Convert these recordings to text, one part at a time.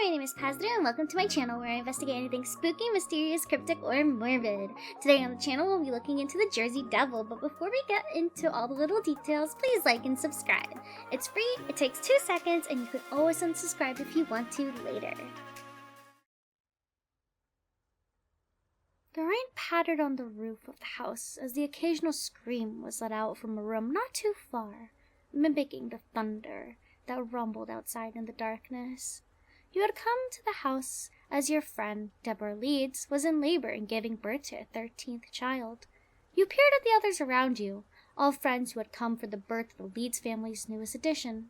my name is Pazuru, and welcome to my channel where I investigate anything spooky, mysterious, cryptic, or morbid. Today on the channel, we'll be looking into the Jersey Devil, but before we get into all the little details, please like and subscribe. It's free, it takes 2 seconds, and you can always unsubscribe if you want to later. The rain pattered on the roof of the house as the occasional scream was let out from a room not too far, mimicking the thunder that rumbled outside in the darkness. You had come to the house as your friend, Deborah Leeds, was in labor and giving birth to a 13th child. You peered at the others around you, all friends who had come for the birth of the Leeds family's newest addition.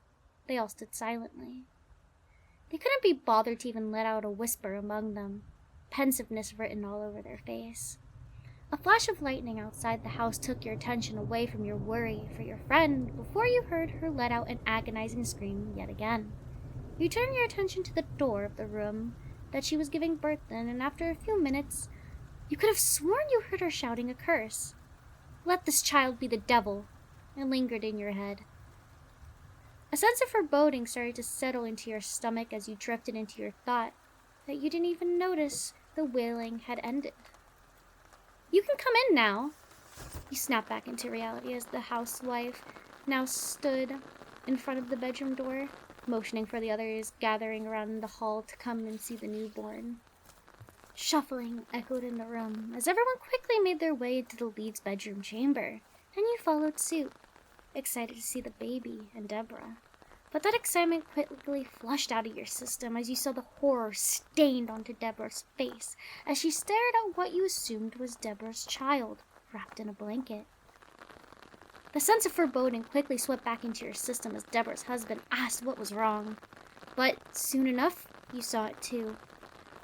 They all stood silently. They couldn't be bothered to even let out a whisper among them, pensiveness written all over their face. A flash of lightning outside the house took your attention away from your worry for your friend before you heard her let out an agonizing scream yet again. You turned your attention to the door of the room that she was giving birth in, and after a few minutes, you could have sworn you heard her shouting a curse. "Let this child be the devil," it lingered in your head. A sense of foreboding started to settle into your stomach as you drifted into your thought that you didn't even notice the wailing had ended. "You can come in now." You snapped back into reality as the housewife now stood in front of the bedroom door, motioning for the others gathering around in the hall to come and see the newborn. Shuffling echoed in the room as everyone quickly made their way into the Leeds bedroom chamber, and you followed suit, excited to see the baby and Deborah. But that excitement quickly flushed out of your system as you saw the horror stained onto Deborah's face as she stared at what you assumed was Deborah's child, wrapped in a blanket. The sense of foreboding quickly swept back into your system as Deborah's husband asked what was wrong. But soon enough, you saw it too.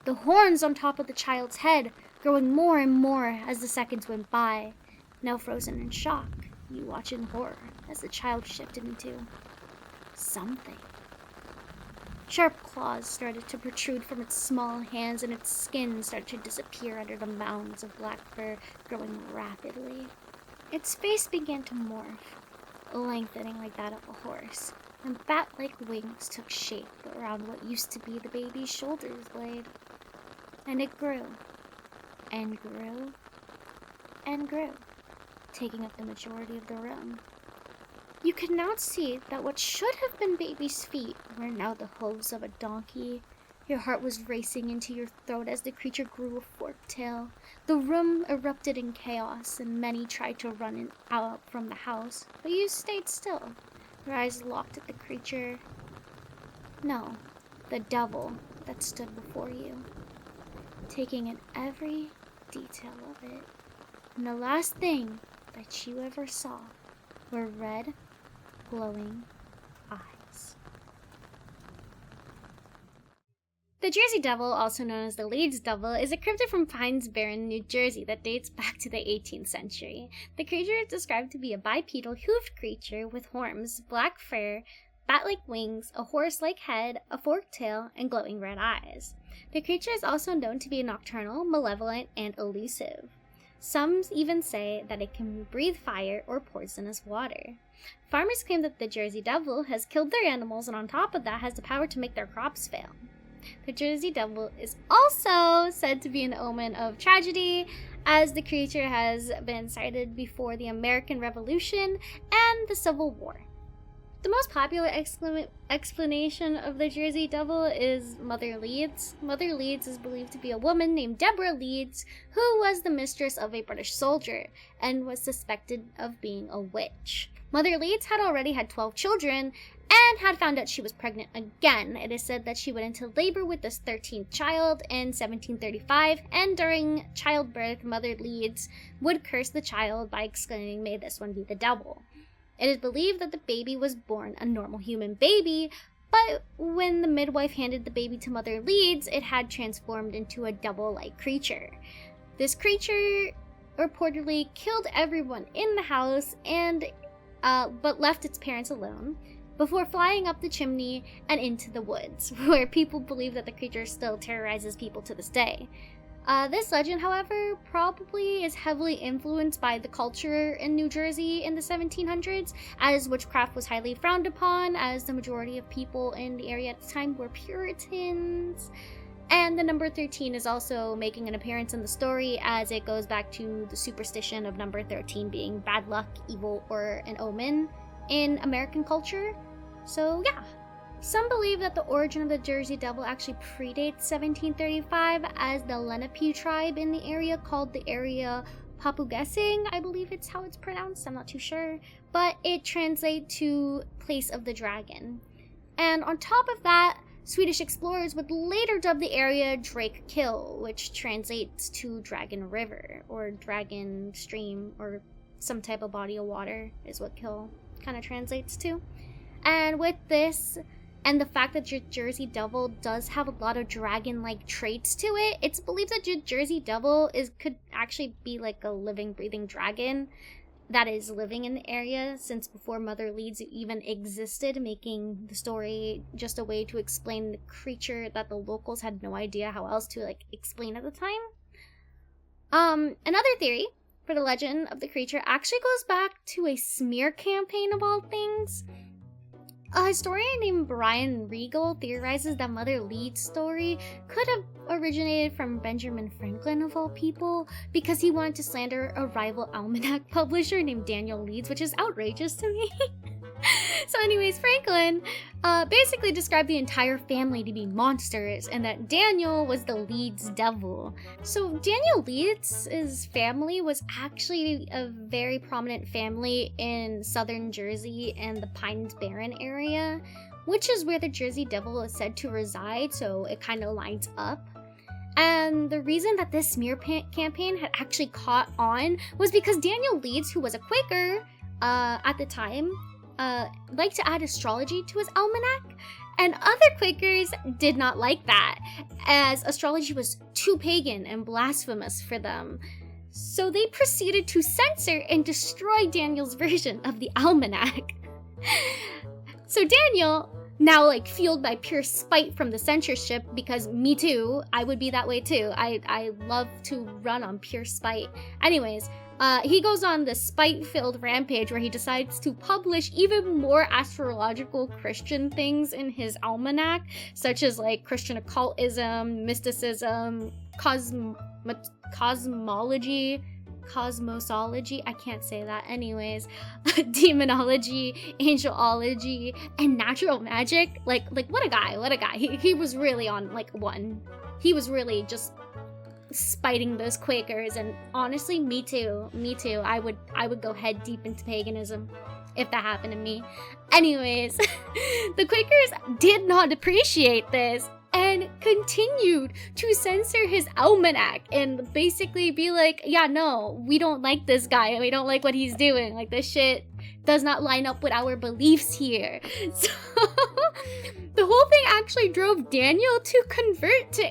The horns on top of the child's head growing more and more as the seconds went by. Now frozen in shock, you watch in horror as the child shifted into something. Sharp claws started to protrude from its small hands, and its skin started to disappear under the mounds of black fur growing rapidly. Its face began to morph, lengthening like that of a horse, and bat-like wings took shape around what used to be the baby's shoulder blade. And it grew, and grew, and grew, taking up the majority of the room. You could now see that what should have been baby's feet were now the hooves of a donkey. Your heart was racing into your throat as the creature grew a forked tail. The room erupted in chaos, and many tried to run out from the house, but you stayed still, your eyes locked at the creature. No, the devil that stood before you, taking in every detail of it. And the last thing that you ever saw were red, glowing eyes. The Jersey Devil, also known as the Leeds Devil, is a cryptid from Pines Barren, New Jersey that dates back to the 18th century. The creature is described to be a bipedal, hoofed creature with horns, black fur, bat-like wings, a horse-like head, a forked tail, and glowing red eyes. The creature is also known to be nocturnal, malevolent, and elusive. Some even say that it can breathe fire or poisonous water. Farmers claim that the Jersey Devil has killed their animals, and on top of that has the power to make their crops fail. The Jersey Devil is also said to be an omen of tragedy, as the creature has been cited before the American Revolution and the Civil War. The most popular explanation of the Jersey Devil is Mother Leeds. Mother Leeds is believed to be a woman named Deborah Leeds, who was the mistress of a British soldier and was suspected of being a witch. Mother Leeds had already had 12 children and had found out she was pregnant again. It is said that she went into labor with this 13th child in 1735, and during childbirth, Mother Leeds would curse the child by exclaiming, "May this one be the devil." It is believed that the baby was born a normal human baby, but when the midwife handed the baby to Mother Leeds, it had transformed into a devil-like creature. This creature reportedly killed everyone in the house but left its parents alone before flying up the chimney and into the woods, where people believe that the creature still terrorizes people to this day. This legend, however, probably is heavily influenced by the culture in New Jersey in the 1700s, as witchcraft was highly frowned upon, as the majority of people in the area at the time were Puritans. And the number 13 is also making an appearance in the story, as it goes back to the superstition of number 13 being bad luck, evil, or an omen in American culture. So yeah. Some believe that the origin of the Jersey Devil actually predates 1735, as the Lenape tribe in the area called the area Papugesing, I believe it's how it's pronounced, I'm not too sure, but it translates to place of the dragon. And on top of that, Swedish explorers would later dub the area Drake Kill, which translates to Dragon River, or Dragon Stream, or some type of body of water is what Kill kind of translates to. And with this, and the fact that Jersey Devil does have a lot of dragon-like traits to it, it's believed that Jersey Devil could actually be like a living, breathing dragon that is living in the area since before Mother Leeds even existed, making the story just a way to explain the creature that the locals had no idea how else to explain at the time. Another theory for the legend of the creature actually goes back to a smear campaign of all things. A historian named Brian Regal theorizes that Mother Leeds' story could have originated from Benjamin Franklin, of all people, because he wanted to slander a rival almanac publisher named Daniel Leeds, which is outrageous to me. So anyways, Franklin basically described the entire family to be monsters, and that Daniel was the Leeds devil. So Daniel Leeds' family was actually a very prominent family in southern Jersey and the Pines Barren area, which is where the Jersey Devil is said to reside, so it kind of lines up. And the reason that this smear campaign had actually caught on was because Daniel Leeds, who was a Quaker at the time, liked to add astrology to his almanac, and other Quakers did not like that, as astrology was too pagan and blasphemous for them. So they proceeded to censor and destroy Daniel's version of the almanac. So Daniel, now fueled by pure spite from the censorship, because me too, I would be that way too. I love to run on pure spite. Anyways, he goes on this spite-filled rampage where he decides to publish even more astrological Christian things in his almanac, such as Christian occultism, mysticism, cosmology, I can't say that, anyways, demonology, angelology, and natural magic. What a guy. He was really on one. He was really just spiting those Quakers, and honestly, me too. I would go head deep into paganism if that happened to me. Anyways, the Quakers did not appreciate this and continued to censor his almanac and basically be like, yeah, no, we don't like this guy, we don't like what he's doing, this shit does not line up with our beliefs here. So the whole thing actually drove Daniel to convert to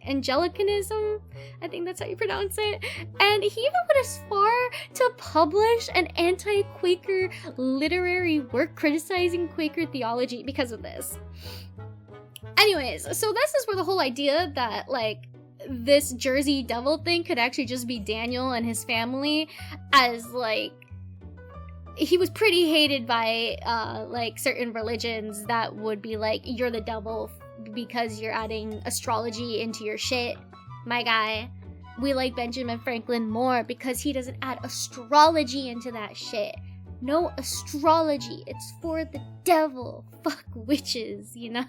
Anglicanism, I think that's how you pronounce it, and he even went as far to publish an anti-Quaker literary work criticizing Quaker theology because of this. Anyways, so this is where the whole idea that this Jersey Devil thing could actually just be Daniel and his family, as he was pretty hated by certain religions that would be you're the devil because you're adding astrology into your shit. My guy, we like Benjamin Franklin more because he doesn't add astrology into that shit. No astrology, it's for the devil. Fuck witches, you know?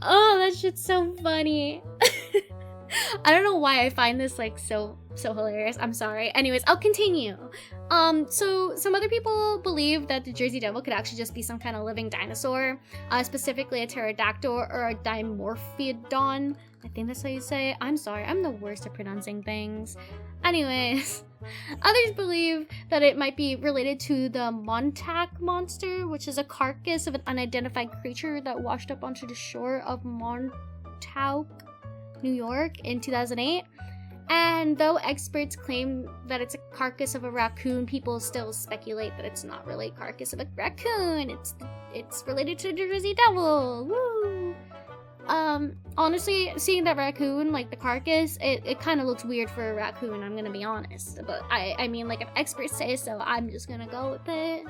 Oh, that shit's so funny. I don't know why I find this so hilarious. I'm sorry. Anyways, I'll continue. So some other people believe that the Jersey Devil could actually just be some kind of living dinosaur, specifically a pterodactyl or a dimorphodon. I think that's how you say it. I'm sorry, I'm the worst at pronouncing things. Anyways, others believe that it might be related to the Montauk monster, which is a carcass of an unidentified creature that washed up onto the shore of Montauk, New York in 2008. And though experts claim that it's a carcass of a raccoon, people still speculate that it's not really a carcass of a raccoon. It's related to the Jersey Devil. Woo! Honestly, seeing that raccoon, like the carcass, it kind of looks weird for a raccoon, I'm gonna be honest. But I mean, like, if experts say so, I'm just gonna go with it.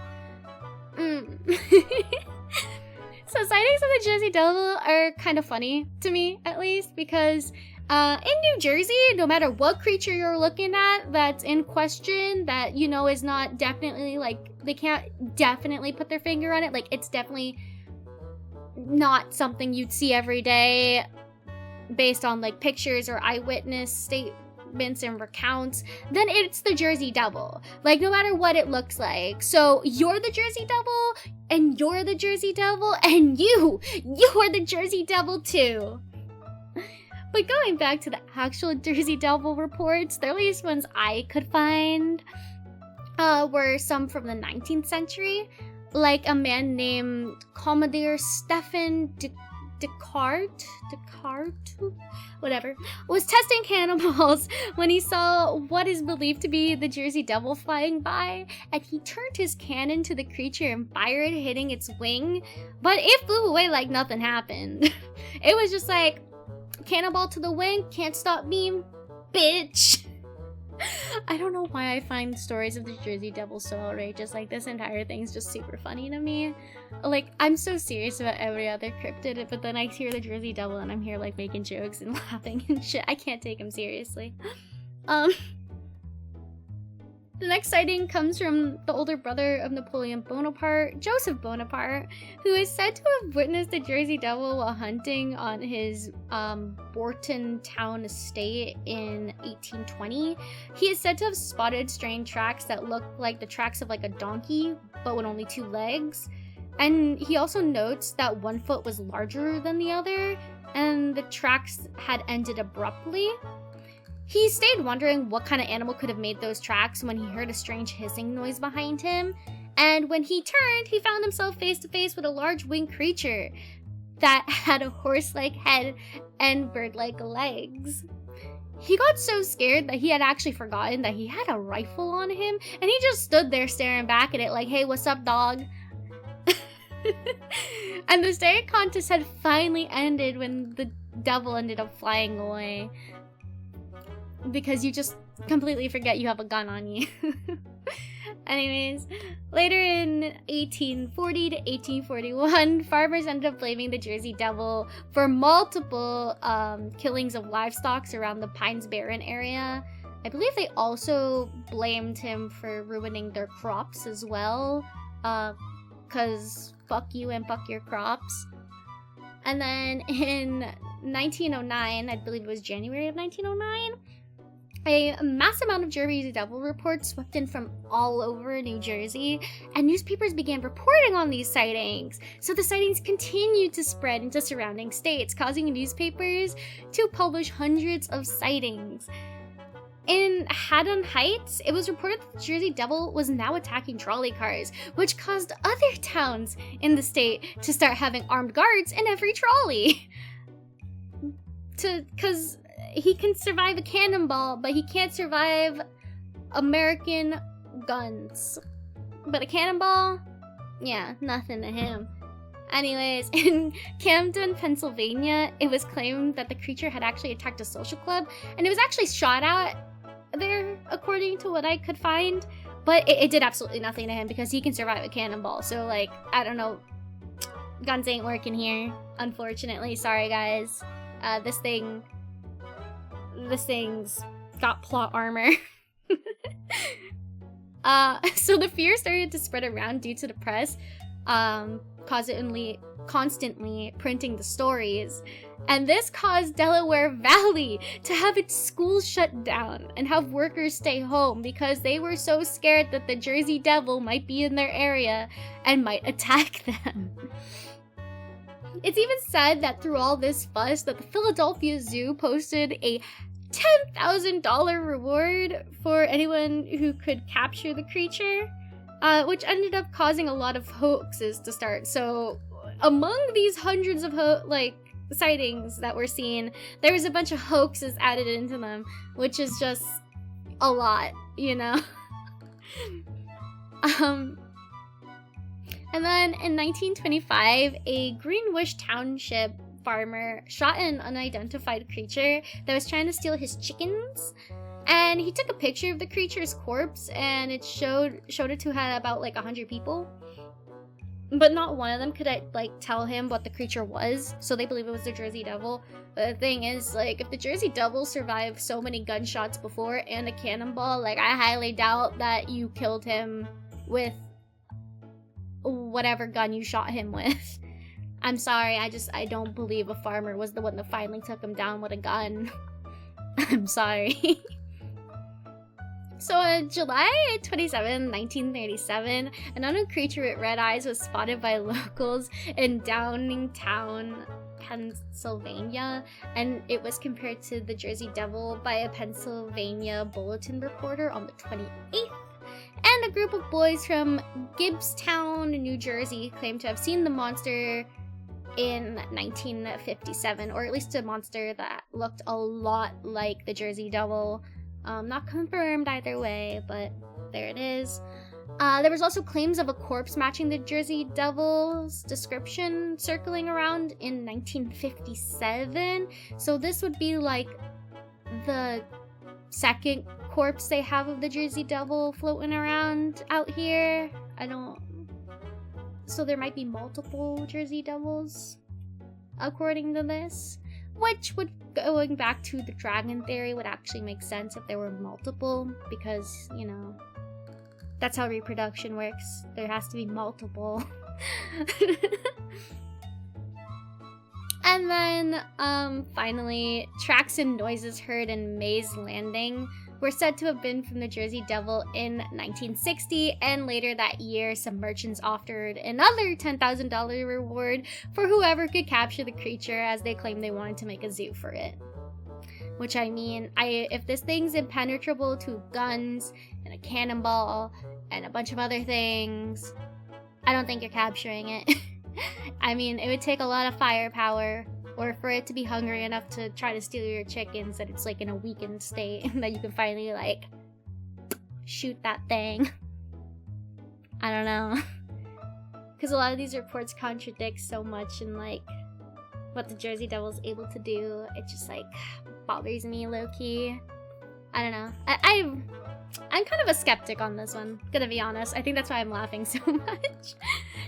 So sightings of the Jersey Devil are kind of funny to me, at least, because in New Jersey, no matter what creature you're looking at that's in question, that, you know, is not definitely, like, they can't definitely put their finger on it, like, it's definitely not something you'd see every day based on, like, pictures or eyewitness statements and recounts, then it's the Jersey Devil. Like, no matter what it looks like. So, you're the Jersey Devil, and you're the Jersey Devil, and you're the Jersey Devil too. But going back to the actual Jersey Devil reports, the earliest ones I could find were some from the 19th century. Like a man named Commodore Stephen Descartes, whatever, was testing cannonballs when he saw what is believed to be the Jersey Devil flying by, and he turned his cannon to the creature and fired, hitting its wing, but it flew away like nothing happened. It was just like, cannonball to the wing, can't stop me, bitch. I don't know why I find stories of the Jersey Devil so outrageous. Like, this entire thing's just super funny to me. Like, I'm so serious about every other cryptid, but then I hear the Jersey Devil and I'm here, like, making jokes and laughing and shit. I can't take him seriously. The next sighting comes from the older brother of Napoleon Bonaparte, Joseph Bonaparte, who is said to have witnessed the Jersey Devil while hunting on his Borton Town estate in 1820. He is said to have spotted strange tracks that looked like the tracks of like a donkey, but with only 2 legs. And he also notes that one foot was larger than the other, and the tracks had ended abruptly. He stayed wondering what kind of animal could have made those tracks when he heard a strange hissing noise behind him, and when he turned, he found himself face to face with a large winged creature that had a horse-like head and bird-like legs. He got so scared that he had actually forgotten that he had a rifle on him, and he just stood there staring back at it like, hey, what's up, dog? And the staring contest had finally ended when the devil ended up flying away. Because you just completely forget you have a gun on you. Anyways, later in 1840 to 1841, farmers ended up blaming the Jersey Devil for multiple killings of livestock around the Pines Barren area. I believe they also blamed him for ruining their crops as well. Because fuck you and fuck your crops. And then in 1909, I believe it was January of 1909, a mass amount of Jersey Devil reports swept in from all over New Jersey, and newspapers began reporting on these sightings. So the sightings continued to spread into surrounding states, causing newspapers to publish hundreds of sightings. In Haddon Heights, it was reported that the Jersey Devil was now attacking trolley cars, which caused other towns in the state to start having armed guards in every trolley. Because he can survive a cannonball, but he can't survive American guns. But a cannonball? Yeah, nothing to him. Anyways, in Camden, Pennsylvania, it was claimed that the creature had actually attacked a social club, and it was actually shot at there, according to what I could find. But it did absolutely nothing to him because he can survive a cannonball. So, like, I don't know. Guns ain't working here, unfortunately. Sorry, guys. This thing's got plot armor. So the fear started to spread around due to the press, constantly printing the stories. And this caused Delaware Valley to have its schools shut down and have workers stay home because they were so scared that the Jersey Devil might be in their area and might attack them. It's even said that through all this fuss that the Philadelphia Zoo posted a $10,000 reward for anyone who could capture the creature, which ended up causing a lot of hoaxes to start. So among these hundreds of sightings that we're seeing, there was a bunch of hoaxes added into them, which is just a lot, you know? And then in 1925, a Greenwich Township farmer shot an unidentified creature that was trying to steal his chickens. And he took a picture of the creature's corpse, and it showed it to had about like 100 people. But not one of them could like tell him what the creature was, so they believe it was the Jersey Devil. But the thing is, like, if the Jersey Devil survived so many gunshots before and a cannonball, like, I highly doubt that you killed him with whatever gun you shot him with. I'm sorry, I don't believe a farmer was the one that finally took him down with a gun. I'm sorry. So on July 27, 1937, an unknown creature with red eyes was spotted by locals in Downingtown, Pennsylvania, and it was compared to the Jersey Devil by a Pennsylvania Bulletin reporter on the 28th. And a group of boys from Gibbstown, New Jersey, claimed to have seen the monster in 1957, or at least a monster that looked a lot like the Jersey Devil. Not confirmed either way, but there it is. There was also claims of a corpse matching the Jersey Devil's description circling around in 1957. So this would be like the second corpse they have of the Jersey Devil floating around out here. So there might be multiple Jersey Devils, according to this. Which would, going back to the dragon theory, would actually make sense if there were multiple, because, you know, that's how reproduction works. There has to be multiple. And then, finally, tracks and noises heard in Mays Landing were said to have been from the Jersey Devil in 1960, and later that year, some merchants offered another $10,000 reward for whoever could capture the creature, as they claimed they wanted to make a zoo for it. Which, I mean, if this thing's impenetrable to guns and a cannonball and a bunch of other things, I don't think you're capturing it. I mean, it would take a lot of firepower, or for it to be hungry enough to try to steal your chickens, that it's like in a weakened state, and that you can finally like shoot that thing. I don't know. Because a lot of these reports contradict so much in like what the Jersey Devil's able to do. It just like bothers me low-key. I don't know. I'm kind of a skeptic on this one, gonna be honest. I think that's why I'm laughing so much.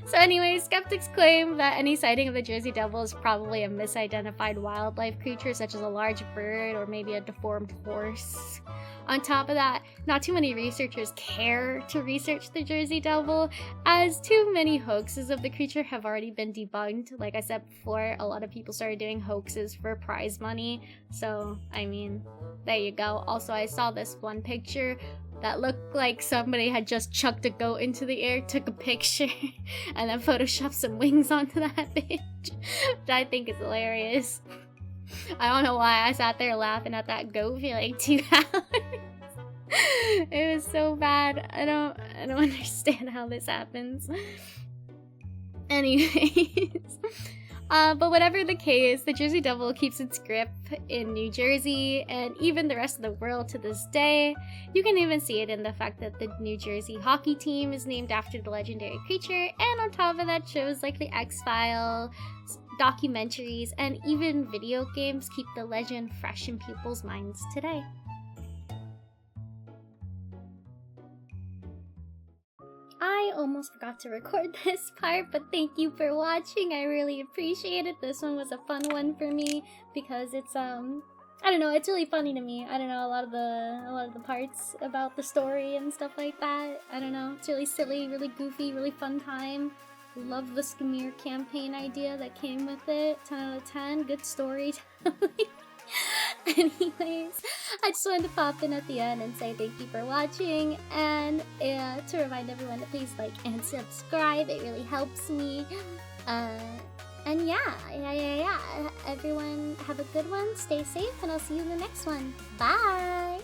So anyway, skeptics claim that any sighting of the Jersey Devil is probably a misidentified wildlife creature, such as a large bird or maybe a deformed horse. On top of that, not too many researchers care to research the Jersey Devil, as too many hoaxes of the creature have already been debunked. Like I said before, a lot of people started doing hoaxes for prize money, so, I mean, there you go. Also, I saw this one picture that looked like somebody had just chucked a goat into the air, took a picture, and then photoshopped some wings onto that bitch, which I think is hilarious. I don't know why I sat there laughing at that goat for like 2 hours. It was so bad. I don't understand how this happens. Anyways. But whatever the case, the Jersey Devil keeps its grip in New Jersey and even the rest of the world to this day. You can even see it in the fact that the New Jersey hockey team is named after the legendary creature, and on top of that, shows like the X-Files, documentaries, and even video games keep the legend fresh in people's minds today. I almost forgot to record this part, but thank you for watching. I really appreciate it. This one was a fun one for me because it's I don't know, it's really funny to me. I don't know, a lot of the parts about the story and stuff like that. I don't know, it's really silly, really goofy, really fun time. Love the Skamir campaign idea that came with it. 10 out of 10, good storytelling. Anyways, I just wanted to pop in at the end and say thank you for watching, and to remind everyone to please like and subscribe. It really helps me. And yeah. Everyone have a good one, stay safe, and I'll see you in the next one. Bye!